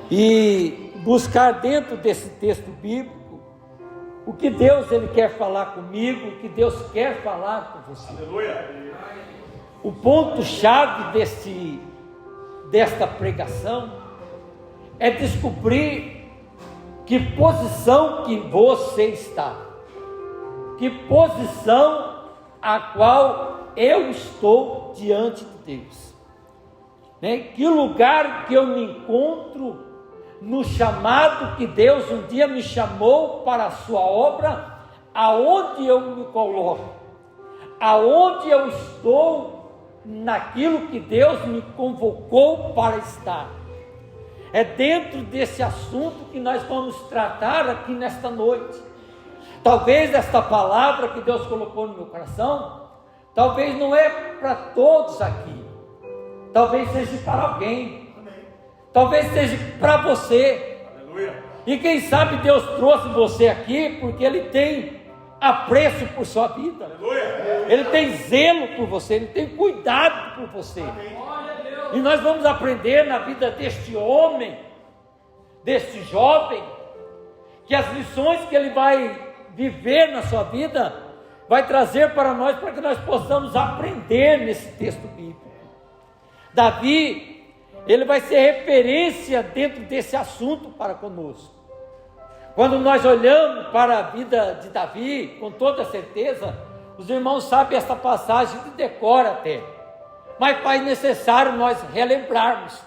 e buscar dentro desse texto bíblico o que Deus ele quer falar comigo, o que Deus quer falar com você. Aleluia. O ponto-chave desta pregação é descobrir que posição que você está, que posição a qual eu estou diante de Deus, né? Que lugar que eu me encontro no chamado que Deus um dia me chamou para a sua obra, aonde eu me coloco, aonde eu estou naquilo que Deus me convocou para estar. É dentro desse assunto que nós vamos tratar aqui nesta noite. Talvez esta palavra que Deus colocou no meu coração, talvez não é para todos aqui, talvez seja para alguém, talvez seja para você. Aleluia. E quem sabe Deus trouxe você aqui porque Ele tem apreço por sua vida, Aleluia. Ele tem zelo por você, Ele tem cuidado por você. E nós vamos aprender na vida deste homem, deste jovem, que as lições que ele vai viver na sua vida, vai trazer para nós, para que nós possamos aprender nesse texto bíblico. Davi, ele vai ser referência dentro desse assunto para conosco. Quando nós olhamos para a vida de Davi, com toda certeza, os irmãos sabem esta passagem de decor até, mas faz necessário nós relembrarmos,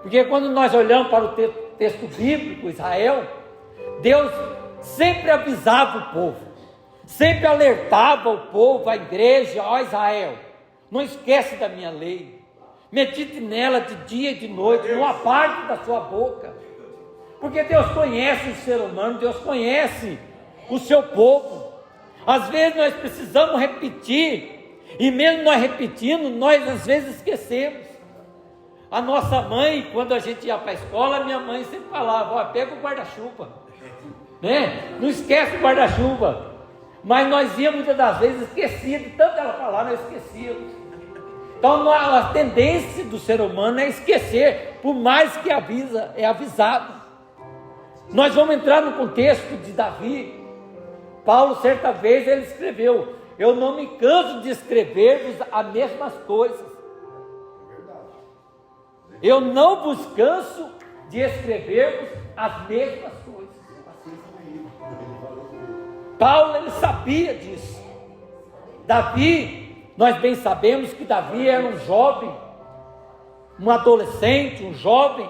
porque quando nós olhamos para o texto bíblico, Israel, Deus sempre avisava o povo, sempre alertava o povo, a igreja: ó Israel, não esquece da minha lei, medite nela de dia e de noite, não aparte da sua boca, porque Deus conhece o ser humano, Deus conhece o seu povo. Às vezes nós precisamos repetir, e mesmo nós repetindo, nós às vezes esquecemos. A nossa mãe, quando a gente ia para a escola, minha mãe sempre falava: ó, pega o guarda-chuva, né? Não esquece o guarda-chuva. Mas nós íamos muitas das vezes esquecidos, tanto ela falar, nós esquecíamos. Então a tendência do ser humano é esquecer, por mais que é avisado. Nós vamos entrar no contexto de Davi. Paulo, certa vez, ele escreveu: eu não me canso de escrever-vos as mesmas coisas. Eu não vos canso de escrever-vos as mesmas coisas. Paulo, ele sabia disso. Davi, nós bem sabemos que Davi era um jovem, um adolescente, um jovem,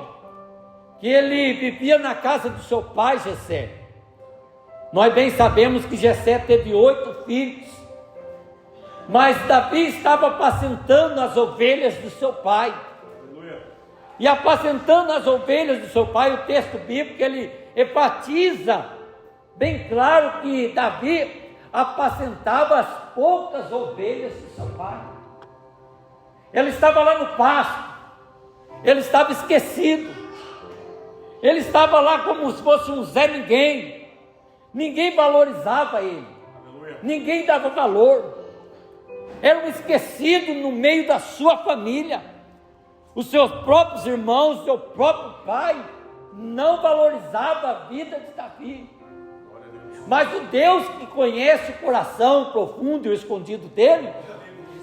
que ele vivia na casa do seu pai Jessé. Nós bem sabemos que Jessé teve 8 filhos, mas Davi estava apacentando as ovelhas do seu pai. E apacentando as ovelhas do seu pai, o texto bíblico ele enfatiza bem claro que Davi apacentava as poucas ovelhas do seu pai. Ele estava lá no pasto, ele estava esquecido, ele estava lá como se fosse um Zé Ninguém. Ninguém valorizava ele, ninguém dava valor, era um esquecido no meio da sua família. Os seus próprios irmãos, o seu próprio pai não valorizava a vida de Davi. Mas o Deus que conhece o coração profundo e o escondido dele,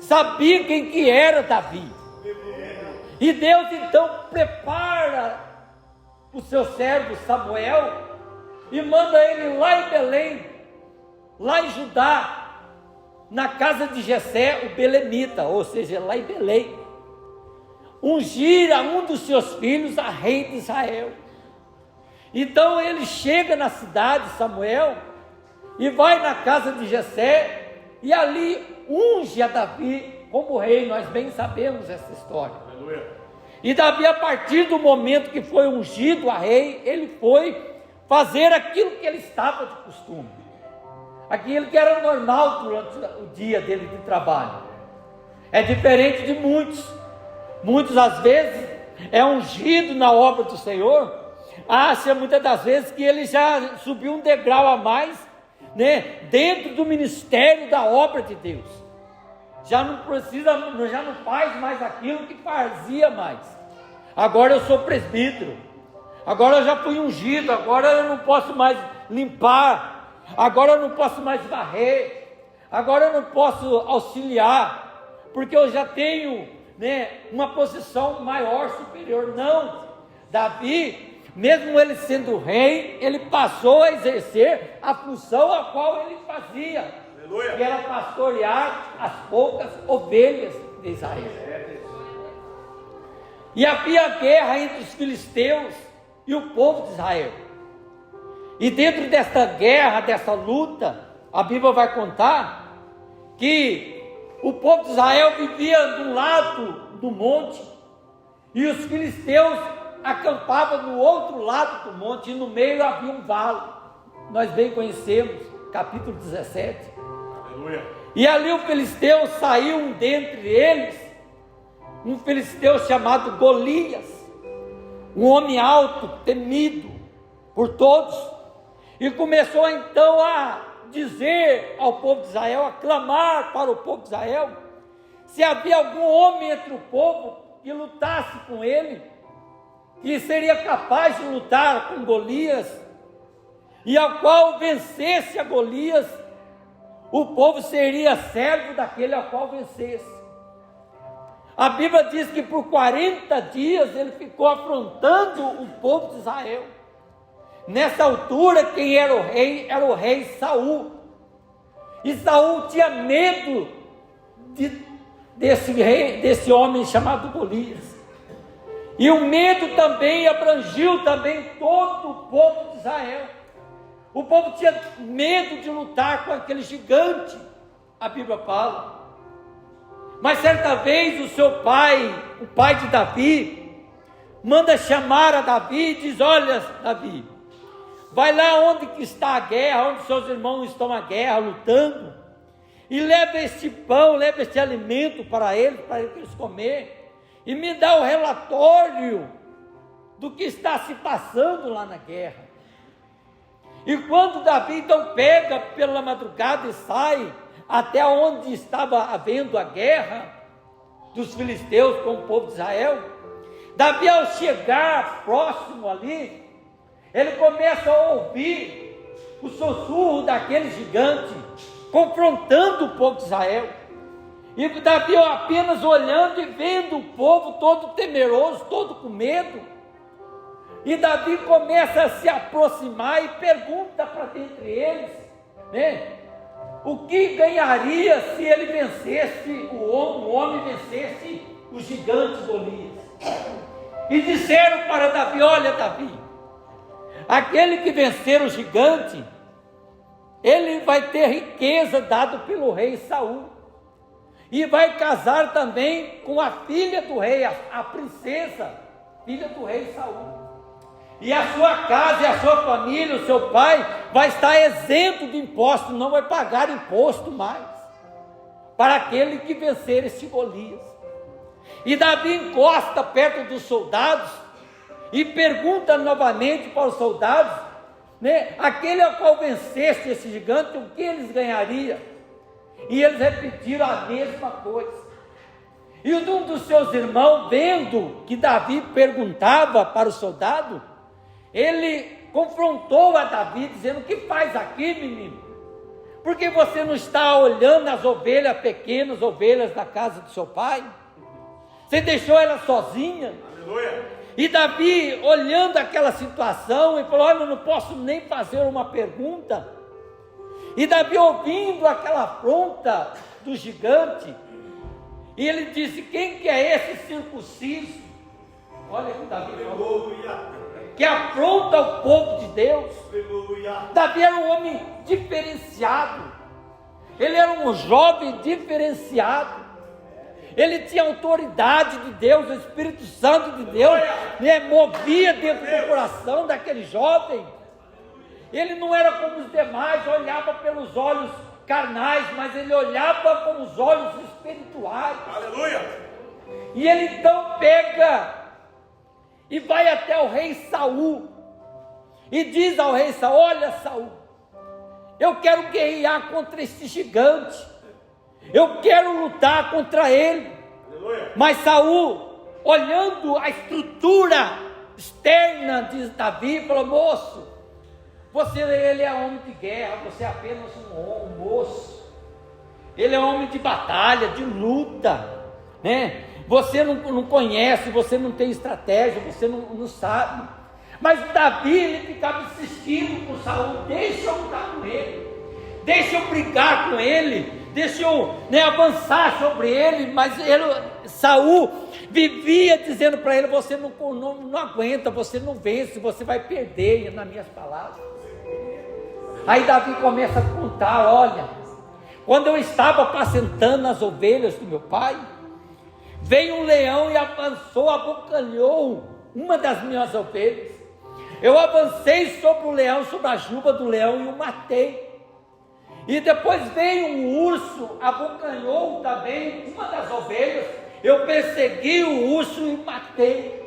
sabia quem que era Davi. E Deus então prepara o seu servo Samuel e manda ele lá em Belém, lá em Judá, na casa de Jessé, o belemita, ou seja, lá em Belém, ungir a um dos seus filhos a rei de Israel. Então ele chega na cidade, Samuel, e vai na casa de Jessé, e ali unge a Davi como rei. Nós bem sabemos essa história. Aleluia. E Davi, a partir do momento que foi ungido a rei, ele foi fazer aquilo que ele estava de costume, aquilo que era normal durante o dia dele de trabalho. É diferente de muitos às vezes é ungido na obra do Senhor, acha muitas das vezes que ele já subiu um degrau a mais, né, dentro do ministério da obra de Deus, já não faz mais aquilo que fazia mais. Agora eu sou presbítero, agora eu já fui ungido, agora eu não posso mais limpar, agora eu não posso mais varrer, agora eu não posso auxiliar, porque eu já tenho, uma posição maior, superior. Não, Davi, mesmo ele sendo rei, ele passou a exercer a função a qual ele fazia, que era pastorear as poucas ovelhas de Israel. E havia guerra entre os filisteus e o povo de Israel. E dentro desta guerra, dessa luta, a Bíblia vai contar que o povo de Israel vivia do lado do monte e os filisteus acampavam no outro lado do monte, e no meio havia um vale. Nós bem conhecemos, capítulo 17. Aleluia. E ali o filisteu saiu dentre eles, um filisteu chamado Golias, um homem alto, temido por todos, e começou então a dizer ao povo de Israel, a clamar para o povo de Israel, se havia algum homem entre o povo que lutasse com ele, que seria capaz de lutar com Golias, e ao qual vencesse a Golias, o povo seria servo daquele ao qual vencesse. A Bíblia diz que por 40 dias ele ficou afrontando o povo de Israel. Nessa altura, quem era o rei Saul. E Saul tinha medo desse homem chamado Golias. E o medo também abrangiu também todo o povo de Israel. O povo tinha medo de lutar com aquele gigante, a Bíblia fala. Mas certa vez o seu pai, o pai de Davi, manda chamar a Davi e diz: olha, Davi, vai lá onde que está a guerra, onde seus irmãos estão à guerra, lutando, e leva este pão, leva este alimento para eles comer, e me dá o relatório do que está se passando lá na guerra. E quando Davi então pega pela madrugada e sai até onde estava havendo a guerra dos filisteus com o povo de Israel, Davi, ao chegar próximo ali, ele começa a ouvir o sussurro daquele gigante, confrontando o povo de Israel. E Davi apenas olhando e vendo o povo todo temeroso, todo com medo. E Davi começa a se aproximar e pergunta para dentre eles, o que ganharia se ele vencesse, o homem vencesse o gigante Golias? E disseram para Davi: olha, Davi, aquele que vencer o gigante, ele vai ter riqueza dado pelo rei Saul, e vai casar também com a filha do rei, a princesa, filha do rei Saul. E a sua casa e a sua família, o seu pai, vai estar isento de imposto, não vai pagar imposto mais, para aquele que vencer este Golias. E Davi encosta perto dos soldados, e pergunta novamente para os soldados, aquele ao qual vencesse esse gigante, o que eles ganhariam? E eles repetiram a mesma coisa. E um dos seus irmãos, vendo que Davi perguntava para o soldado, ele confrontou a Davi, dizendo: o que faz aqui, menino? Por que você não está olhando as ovelhas, pequenas ovelhas da casa do seu pai? Você deixou ela sozinha? Aleluia. E Davi, olhando aquela situação, ele falou: olha, eu não posso nem fazer uma pergunta. E Davi, ouvindo aquela afronta do gigante, e ele disse: quem que é esse circunciso? Olha que Davi falou, que afronta o povo de Deus. Davi era um homem diferenciado, ele era um jovem diferenciado, ele tinha autoridade de Deus, o Espírito Santo de Deus movia dentro do coração daquele jovem. Ele não era como os demais, olhava pelos olhos carnais, mas ele olhava com os olhos espirituais. Aleluia! E ele então pega e vai até o rei Saul e diz ao rei Saul: olha, Saul, eu quero guerrear contra esse gigante, eu quero lutar contra ele. Aleluia. Mas Saul, olhando a estrutura externa de Davi, falou: moço, ele é homem de guerra, você é apenas um moço. Ele é homem de batalha, de luta, né? Você não conhece, você não tem estratégia, você não sabe. Mas Davi, ele ficava insistindo com Saul: deixa eu lutar com ele, deixa eu brigar com ele, deixa eu avançar sobre ele. Mas Saul vivia dizendo para ele: você não aguenta, você não vence, você vai perder, nas minhas palavras. Aí Davi começa a contar: olha, quando eu estava apacentando as ovelhas do meu pai, veio um leão e avançou, abocanhou uma das minhas ovelhas. Eu avancei sobre o leão, sobre a juba do leão, e o matei. E depois veio um urso, abocanhou também uma das ovelhas. Eu persegui o urso e matei,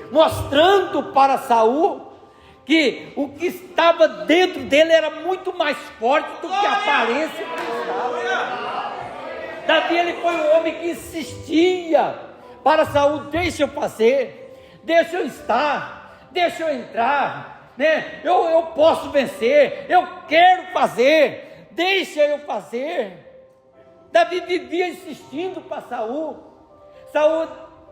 mostrando para Saul que o que estava dentro dele era muito mais forte do que a aparência que estava. Davi, ele foi um homem que insistia para Saul: deixa eu fazer, deixa eu estar, deixa eu entrar, né? Eu posso vencer, eu quero fazer, deixa eu fazer. Davi vivia insistindo para Saul. Saul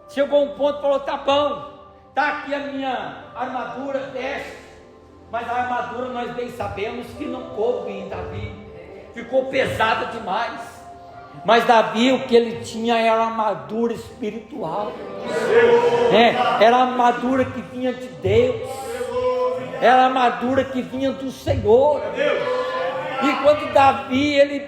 chegou a um ponto e falou: tá bom, está aqui a minha armadura, desce. Mas a armadura, nós bem sabemos que não coube em Davi, ficou pesada demais. Mas Davi, o que ele tinha era a armadura espiritual, era a armadura que vinha de Deus, era a armadura que vinha do Senhor. E quando Davi, ele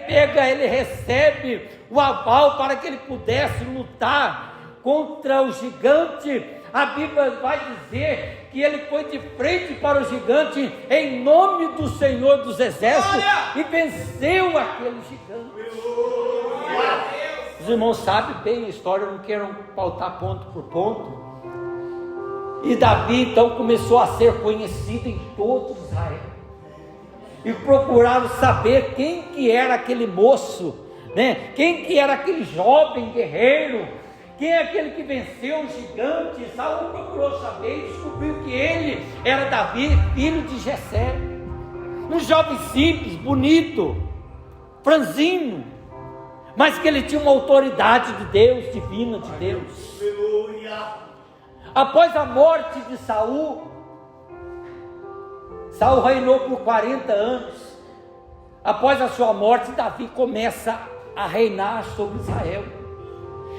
recebe o aval para que ele pudesse lutar contra o gigante, a Bíblia vai dizer que ele foi de frente para o gigante em nome do Senhor dos Exércitos e venceu aquele gigante. Os irmãos sabem bem a história, não quero pautar ponto por ponto. E Davi então começou a ser conhecido em todo Israel, e procuraram saber quem que era aquele moço, né? Quem que era aquele jovem guerreiro, quem é aquele que venceu o gigante. Saul procurou saber e descobriu que ele era Davi, filho de Jessé, um jovem simples, bonito, franzino, mas que ele tinha uma autoridade de Deus, divina de Deus. Após a morte de Saul reinou por 40 anos. Após a sua morte, Davi começa a reinar sobre Israel.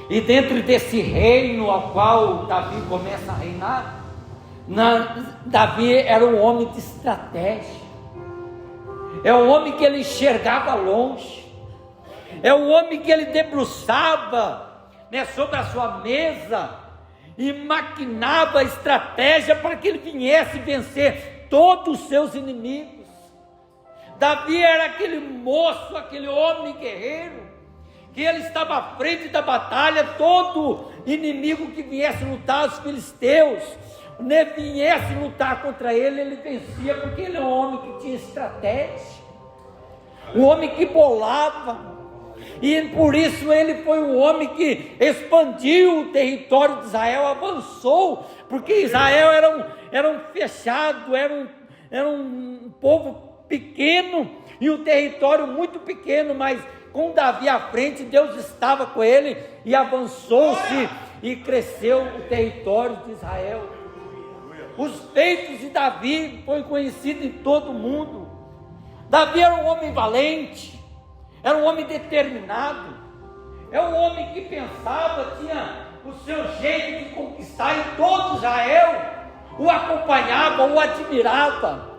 E dentro desse reino ao qual Davi começa a reinar, Davi era um homem de estratégia, é um homem que ele enxergava longe, é um homem que ele debruçava sobre a sua mesa e maquinava estratégia para que ele viesse vencer todos os seus inimigos. Davi era aquele moço, aquele homem guerreiro, que ele estava à frente da batalha. Todo inimigo que viesse lutar, os filisteus, viesse lutar contra ele, ele vencia, porque ele é um homem que tinha estratégia, um homem que bolava. E por isso ele foi um homem que expandiu o território de Israel, avançou, porque Israel era um fechado, era um povo pequeno, e um território muito pequeno, mas com Davi à frente, Deus estava com ele, e avançou-se e cresceu o território de Israel. Os feitos de Davi foram conhecidos em todo o mundo. Davi era um homem valente, era um homem determinado, é um homem que pensava, tinha o seu jeito de conquistar, e todo Israel o acompanhava, o admirava.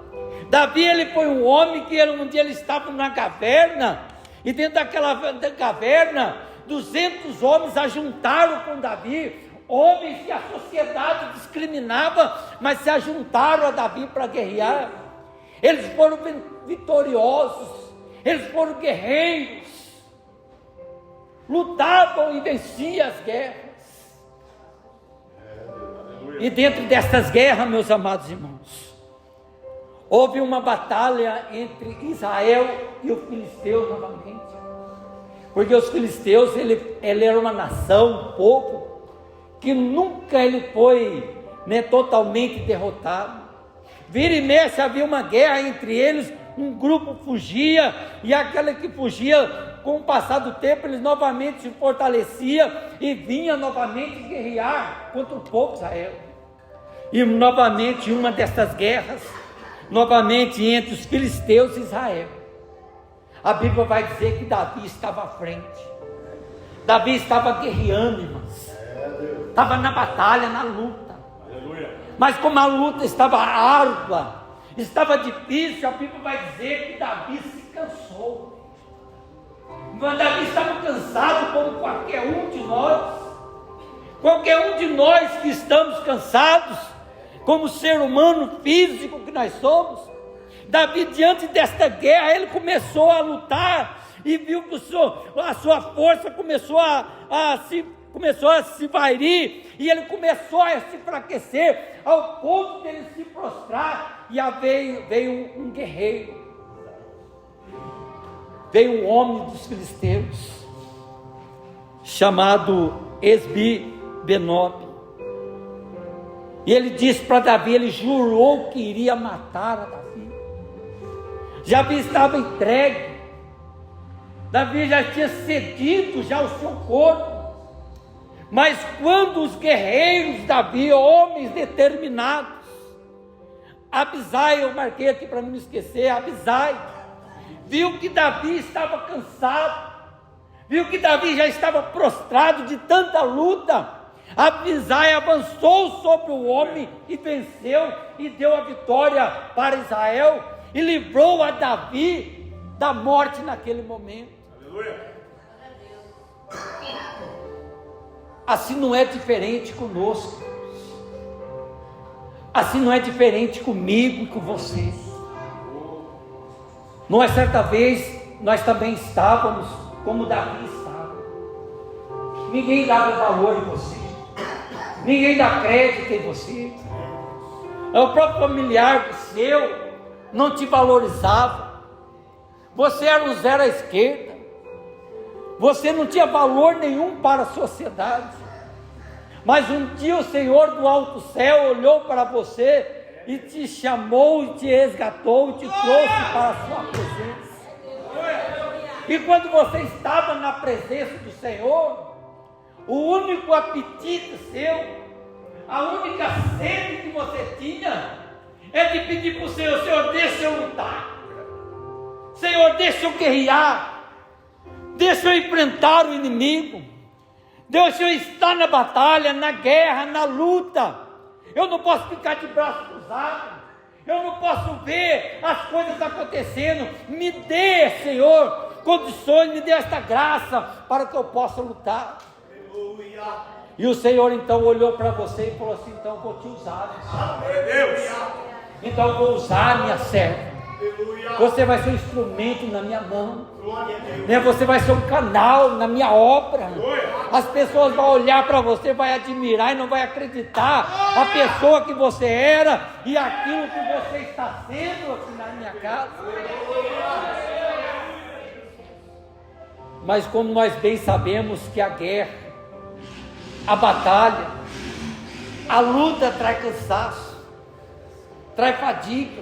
Davi, ele foi um homem que um dia ele estava na caverna, e dentro daquela caverna, 200 homens ajuntaram com Davi, homens que a sociedade discriminava, mas se ajuntaram a Davi para guerrear. Eles foram vitoriosos, eles foram guerreiros, lutavam e venciam as guerras. E dentro dessas guerras, meus amados irmãos, houve uma batalha entre Israel e os filisteus novamente, porque os filisteus, ele era uma nação, um povo, que nunca ele foi né, totalmente derrotado. Vira e mexe havia uma guerra entre eles, um grupo fugia, e aquele que fugia, com o passar do tempo, eles novamente se fortaleciam e vinha novamente guerrear contra o povo de Israel. E novamente uma dessas guerras, novamente entre os filisteus e Israel. A Bíblia vai dizer que Davi estava à frente. Davi estava guerreando, irmãos. Estava na batalha, na luta. Mas como a luta estava árdua, estava difícil, a Bíblia vai dizer que Davi se cansou. Mas Davi estava cansado como qualquer um de nós. Qualquer um de nós que estamos cansados, como ser humano físico que nós somos. Davi, diante desta guerra, ele começou a lutar e viu que a sua força começou a se vairir, e ele começou a se enfraquecer, ao ponto de ele se prostrar, e veio um guerreiro, veio um homem dos filisteus, chamado Esbi-Benob, e ele disse para Davi, ele jurou que iria matar a Davi. Davi estava entregue, Davi já tinha cedido já o seu corpo. Mas quando os guerreiros de Davi, homens determinados, Abisai, eu marquei aqui para não esquecer, Abisai, viu que Davi estava cansado, viu que Davi já estava prostrado de tanta luta, Abisai avançou sobre o homem e venceu, e deu a vitória para Israel, e livrou a Davi da morte naquele momento. Aleluia. Assim não é diferente conosco, assim não é diferente comigo e com vocês. Nós certa vez, nós também estávamos como Davi estava. Ninguém dava valor em você, ninguém dá crédito em você. O próprio familiar seu não te valorizava, você era um zero à esquerda, você não tinha valor nenhum para a sociedade. Mas um dia o Senhor do alto céu olhou para você e te chamou, e te resgatou, e te trouxe para a sua presença. E quando você estava na presença do Senhor, o único apetite seu, a única sede que você tinha, é de pedir para o Senhor: Senhor, deixa eu lutar, Senhor, deixa eu guerrear, deixa eu enfrentar o inimigo, deixa eu estar na batalha, na guerra, na luta. Eu não posso ficar de braço cruzado, eu não posso ver as coisas acontecendo. Me dê, Senhor, condições, me dê esta graça para que eu possa lutar. Aleluia. E o Senhor então olhou para você e falou assim: então eu vou te usar, então eu vou usar minha serva. Você vai ser um instrumento na minha mão, né? Você vai ser um canal na minha obra. As pessoas vão olhar para você, vai admirar e não vai acreditar a pessoa que você era e aquilo que você está sendo aqui na minha casa. Mas como nós bem sabemos que a guerra, a batalha, a luta traz cansaço, traz fadiga,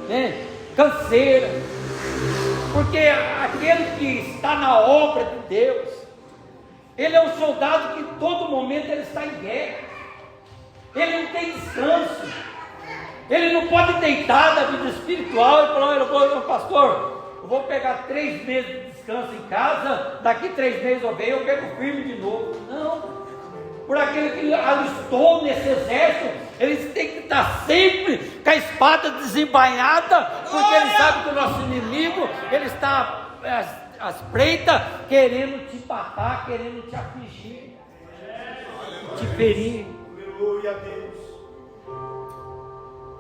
né? Canseira, porque aquele que está na obra de Deus, ele é um soldado que em todo momento ele está em guerra, ele não tem descanso, ele não pode deitar da vida espiritual e falar: pastor, eu vou pegar 3 meses de descanso em casa, daqui 3 meses eu venho, eu pego firme de novo. Não, por aquele que alistou nesse exército, eles têm que estar sempre com a espada desembainhada, porque eles sabem que o nosso inimigo, ele está à espreita, querendo te matar, querendo te afligir, te ferir.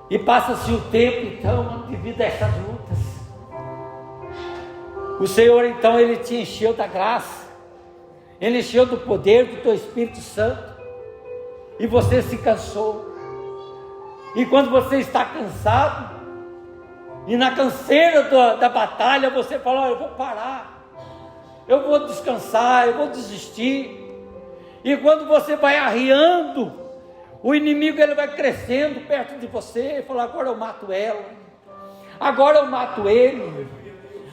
E passa-se o tempo então, devido a essas lutas, o Senhor então, ele te encheu da graça, ele encheu do poder do teu Espírito Santo, e você se cansou. E quando você está cansado, e na canseira da batalha, você fala: eu vou parar, eu vou descansar, eu vou desistir. E quando você vai arriando O inimigo ele vai crescendo perto de você e fala: agora eu mato ela, agora eu mato ele,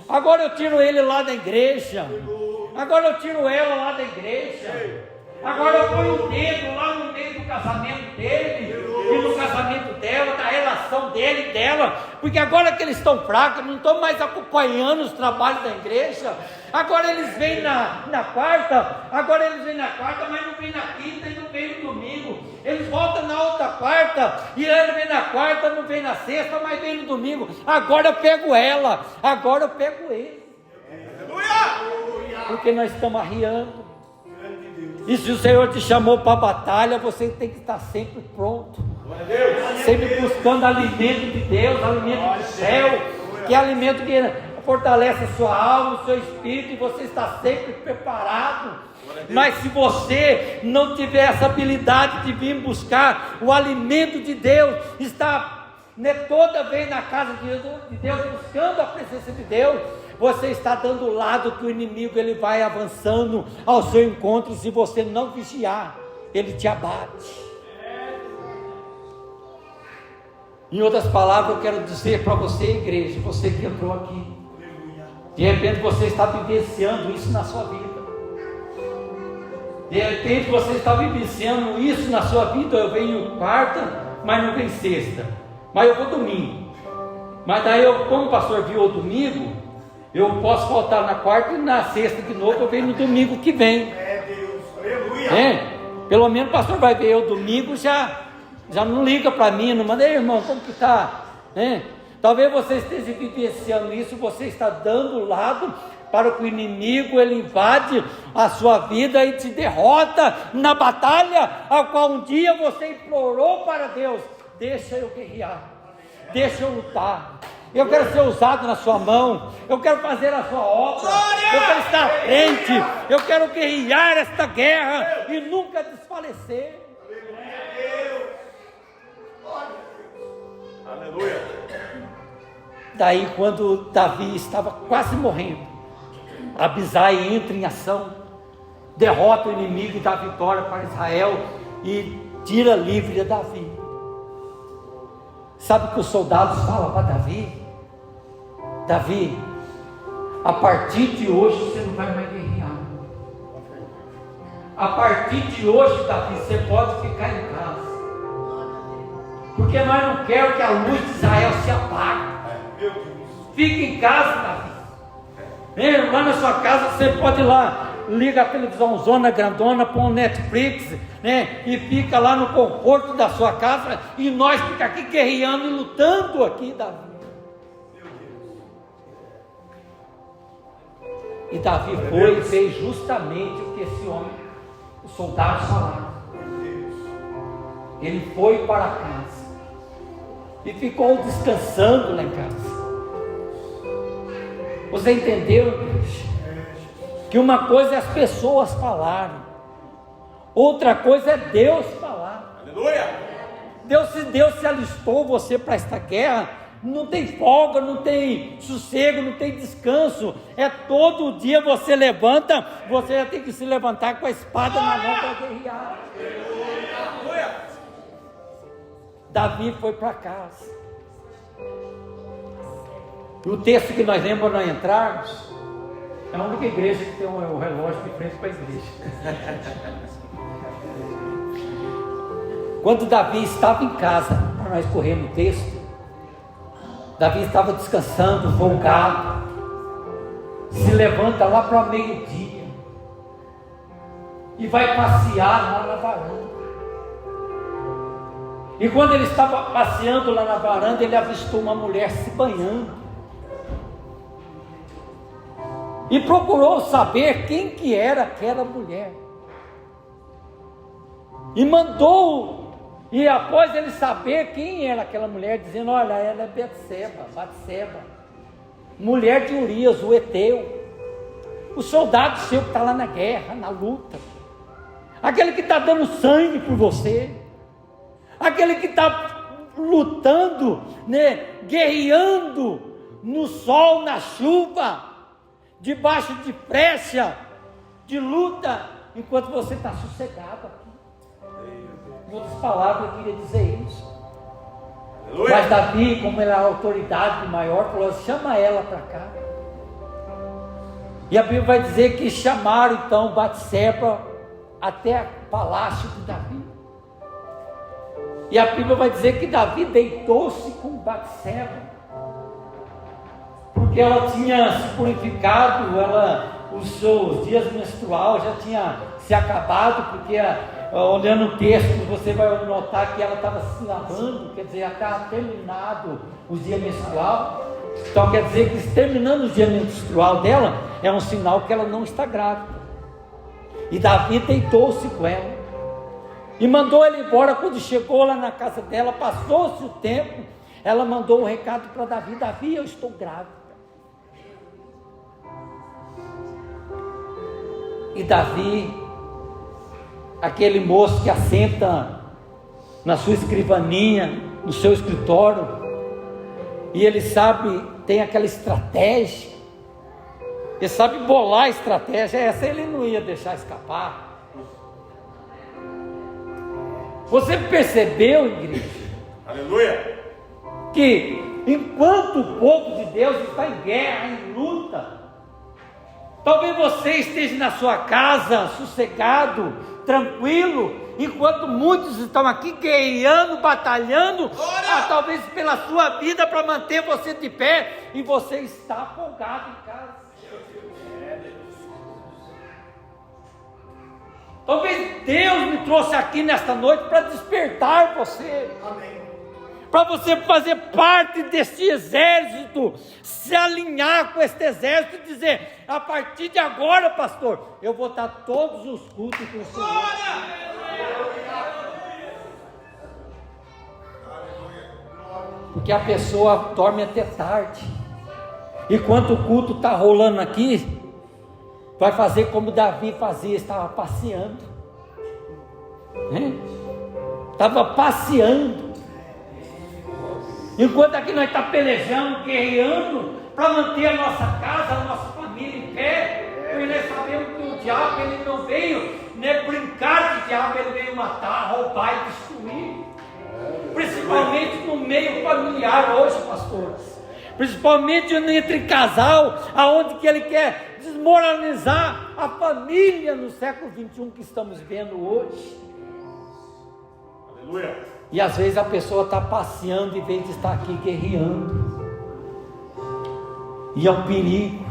agora eu tiro ele lá da igreja, agora eu tiro ela lá da igreja, agora eu ponho o dedo lá no meio do casamento dele e no casamento dela, da relação dele e dela, porque agora que eles estão fracos, não estão mais acompanhando os trabalhos da igreja. Agora eles vêm na quarta, mas não vêm na quinta e não vêm no domingo. Eles voltam na outra quarta, e ele vem na quarta, não vem na sexta, mas vem no domingo. Agora eu pego ela, agora eu pego ele. Porque nós estamos arriando. E se o Senhor te chamou para a batalha, você tem que estar sempre pronto, sempre buscando alimento de Deus, alimento do céu, que é alimento que fortalece a sua alma, o seu espírito, e você está sempre preparado. Mas se você não tiver essa habilidade de vir buscar o alimento de Deus, está toda vez na casa de Deus, buscando a presença de Deus, você está dando o lado que o inimigo ele vai avançando ao seu encontro. Se você não vigiar, ele te abate. Em outras palavras, eu quero dizer para você, igreja, você que entrou aqui, de repente você está vivenciando isso na sua vida. De repente você está vivenciando isso na sua vida. Eu venho quarta, mas não vem sexta, mas eu vou domingo. Mas daí como o pastor viu o domingo, eu posso faltar na quarta e na sexta de novo, eu venho no domingo que vem. Pelo menos o pastor vai ver o domingo, já não liga para mim, não manda: ei, irmão, como que está? Talvez você esteja vivenciando isso, você está dando lado para que o inimigo ele invade a sua vida e te derrota na batalha a qual um dia você implorou para Deus: deixa eu guerrear, deixa eu lutar, eu quero ser usado na sua mão, eu quero fazer a sua obra, eu quero estar à frente, eu quero guerrear esta guerra e nunca desfalecer. Aleluia. Daí quando Davi estava quase morrendo, Abisai entra em ação, derrota o inimigo e dá vitória para Israel e tira livre a Davi. Sabe o que os soldados falam para Davi? Davi, a partir de hoje você não vai mais guerrear. A partir de hoje, Davi, você pode ficar em casa, porque nós não queremos que a luz de Israel se apague. Fique em casa, Davi. Lá na sua casa você pode ir lá, liga a televisão zona grandona, põe um Netflix, e fica lá no conforto da sua casa, e nós ficamos aqui guerreando e lutando aqui, Davi. E Davi foi e fez justamente o que esse homem, os soldados falaram. Ele foi para casa e ficou descansando lá em casa. Você entendeu, igreja? Que uma coisa é as pessoas falarem, outra coisa é Deus falar. Aleluia! Se Deus se alistou você para esta guerra, não tem folga, não tem sossego, não tem descanso. É todo dia você levanta, você já tem que se levantar com a espada na mão para guerrear. Aleluia! Davi foi para casa. E o texto que nós lemos para nós entrarmos, é a única igreja que tem um relógio de frente para a igreja. Quando Davi estava em casa, para nós correr no texto, Davi estava descansando, folgado, se levanta lá para meio-dia e vai passear lá na varanda. E quando ele estava passeando lá na varanda, ele avistou uma mulher se banhando e procurou saber quem que era aquela mulher, e mandou. E após ele saber quem era aquela mulher, dizendo: olha, ela é Batseba, mulher de Urias, o Eteu, o soldado seu que está lá na guerra, na luta, aquele que está dando sangue por você, aquele que está lutando, guerreando no sol, na chuva, debaixo de flecha, de luta, enquanto você está sossegado aqui. Em outras palavras, eu queria dizer isso. Aleluia. Mas Davi, como ele era a autoridade maior, falou: chama ela para cá. E a Bíblia vai dizer que chamaram então Batseba até o palácio de Davi. E a Bíblia vai dizer que Davi deitou-se com Batseba, porque ela tinha se purificado, os seus dias menstruais já tinha se acabado, porque olhando o texto você vai notar que ela estava se lavando, quer dizer, já estava terminado o dia menstrual. Então quer dizer que terminando o dia menstrual dela é um sinal que ela não está grávida. E Davi deitou-se com ela e mandou ela embora. Quando chegou lá na casa dela, passou-se o tempo, ela mandou um recado para Davi: Davi, eu estou grávida. E Davi, aquele moço que assenta na sua escrivaninha, no seu escritório, e ele sabe, tem aquela estratégia, ele sabe bolar a estratégia, essa ele não ia deixar escapar. Você percebeu, igreja? Aleluia. Que enquanto o povo de Deus está em guerra, em luta, talvez você esteja na sua casa, sossegado, tranquilo, enquanto muitos estão aqui guerreando, batalhando, talvez pela sua vida, para manter você de pé, e você está afogado em casa. Talvez Deus me trouxe aqui nesta noite para despertar você. Amém. Para você fazer parte deste exército, se alinhar com este exército e dizer: a partir de agora, pastor, eu vou estar todos os cultos com o Senhor. Porque a pessoa dorme até tarde, e quando o culto está rolando aqui, vai fazer como Davi fazia, estava passeando, estava passeando. Enquanto aqui nós estamos pelejando, guerreando, para manter a nossa casa, a nossa família em pé, porque nós sabemos que o diabo, ele não veio brincar de diabo, ele veio matar, roubar e destruir. Principalmente no meio familiar hoje, pastores. Principalmente entre casal, aonde que ele quer desmoralizar a família no século 21 que estamos vendo hoje. Aleluia. E às vezes a pessoa está passeando em vez de estar aqui guerreando. E é um perigo.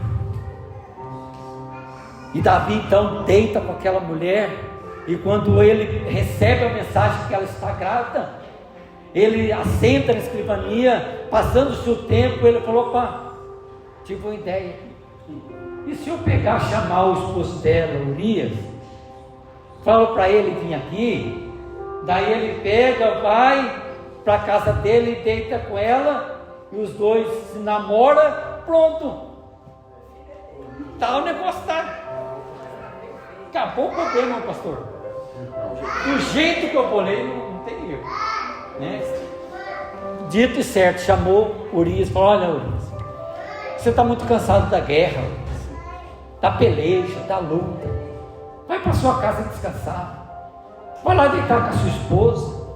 E Davi então deita com aquela mulher, e quando ele recebe a mensagem que ela está grávida, ele assenta na escrivania. Passando-se o tempo, ele falou: opa, tive uma ideia. E se eu pegar, chamar o esposo dela, Urias, falo para ele vir aqui. Daí ele pega, vai para a casa dele e deita com ela, e os dois se namoram, pronto. Tá, o negócio tá. Acabou o problema, pastor. Do jeito que eu bolei, não tem erro, né? Dito e certo, chamou Urias e falou: olha, Urias, você está muito cansado da guerra, da peleja, da luta. Vai para sua casa descansar. Vai lá deitar com a sua esposa.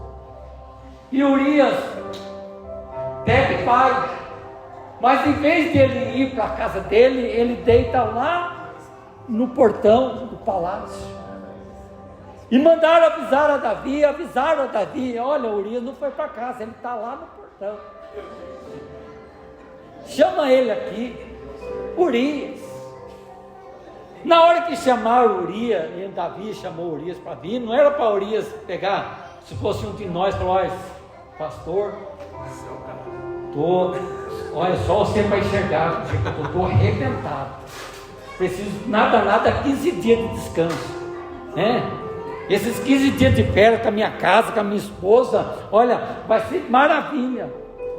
E Urias pega e vai. Mas em vez de ele ir para a casa dele, ele deita lá no portão do palácio. E mandaram avisaram a Davi: olha, Urias não foi para casa, ele está lá no portão. Chama ele aqui. Urias. Na hora que chamaram Urias, e Davi chamou Urias para vir, não era para Urias pegar, se fosse um de nós, falar: olha, pastor, olha, só você vai enxergar, eu estou arrebentado, preciso nada, 15 dias de descanso, né? Esses 15 dias de férias com a minha casa, com a minha esposa, olha, vai ser maravilha.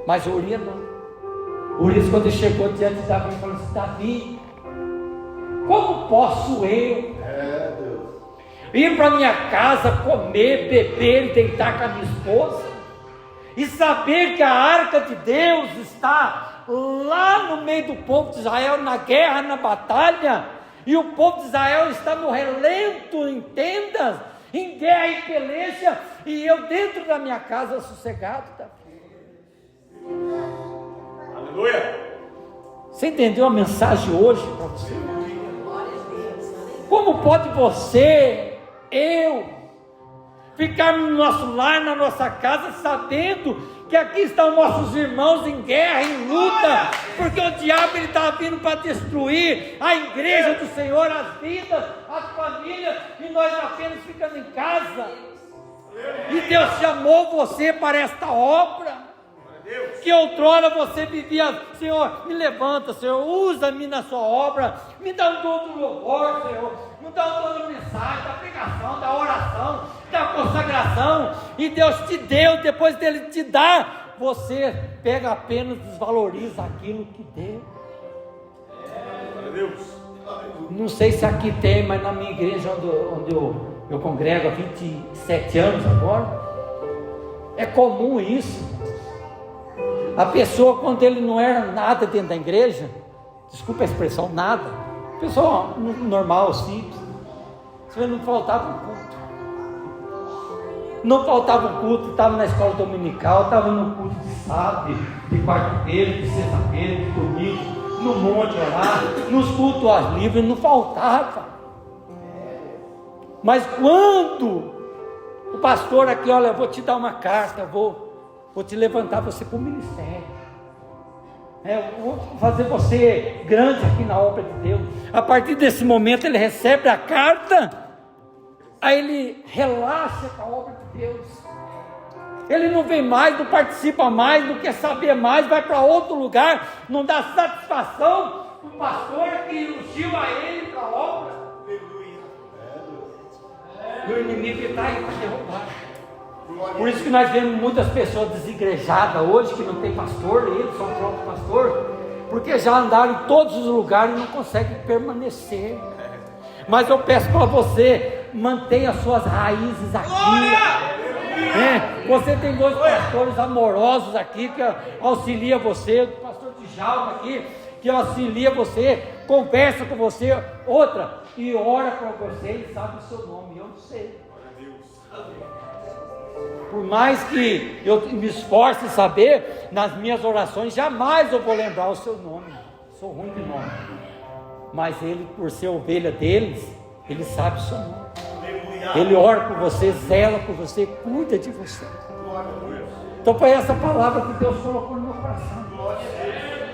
Mas Urias não. Urias, quando ele chegou diante de Davi, falou assim: Davi, como posso eu ir para minha casa, comer, beber e deitar com a minha esposa, e saber que a arca de Deus está lá no meio do povo de Israel, na guerra, na batalha, e o povo de Israel está no relento, em tendas, em guerra e peleja, e eu dentro da minha casa sossegado, Davi. Aleluia. Você entendeu a mensagem hoje para você? Como pode você, eu, ficar no nosso lar, na nossa casa, sabendo que aqui estão nossos irmãos em guerra, em luta, porque o diabo está vindo para destruir a igreja do Senhor, as vidas, as famílias, e nós apenas ficando em casa. E Deus chamou você para esta obra, que outrora você vivia. Senhor, me levanta, Senhor, usa-me na sua obra, me dá um dom do louvor, Senhor, me dá um dom da mensagem, da pregação, da oração, da consagração. E Deus te deu, depois dele te dar, você pega apenas, desvaloriza aquilo que deu. Não sei se aqui tem, mas na minha igreja onde eu congrego há 27 anos agora, é comum isso. A pessoa, quando ele não era nada dentro da igreja, desculpa a expressão, nada, pessoa normal, simples, você não faltava um culto, não faltava um culto, estava na escola dominical, estava no culto de sábado, de quarta-feira, de sexta-feira, de domingo, no monte lá, nos cultos aos livres, não faltava. Mas quando o pastor aqui, olha, eu vou te dar uma carta, vou te levantar você para o ministério, vou fazer você grande aqui na obra de Deus. A partir desse momento ele recebe a carta, aí ele relaxa com a obra de Deus, ele não vem mais, não participa mais, não quer saber mais, vai para outro lugar, não dá satisfação para o pastor que elogiu a ele para a obra. E o inimigo está aí para derrubar. Por isso que nós vemos muitas pessoas desigrejadas hoje, que não tem pastor, eles são o próprio pastor, porque já andaram em todos os lugares e não conseguem permanecer. Mas eu peço para você, mantenha as suas raízes aqui. Você tem dois pastores amorosos aqui, que auxilia você, o pastor Djalma aqui, que auxilia você, conversa com você, outra, e ora para você, ele sabe o seu nome, eu não sei. Por mais que eu me esforce em saber, nas minhas orações, jamais eu vou lembrar o seu nome. Sou ruim de nome. Mas ele, por ser ovelha deles, ele sabe o seu nome. Ele ora por você, zela por você, cuida de você. Então foi essa palavra que Deus colocou no meu coração.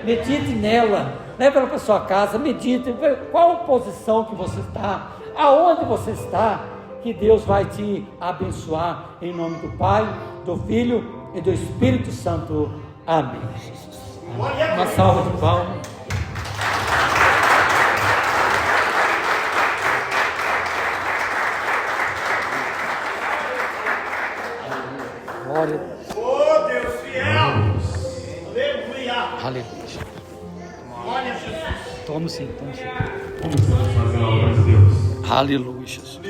Medite nela, leve ela para sua casa, medite, qual posição que você está, aonde você está, que Deus vai te abençoar, em nome do Pai, do Filho e do Espírito Santo. Amém. Uma salva de palmas. Glória a Deus. Oh, Deus fiel. Aleluia. Aleluia. Glória a Jesus. Toma sim, toma sim. Vamos fazer a obra de Deus. Aleluia, Jesus.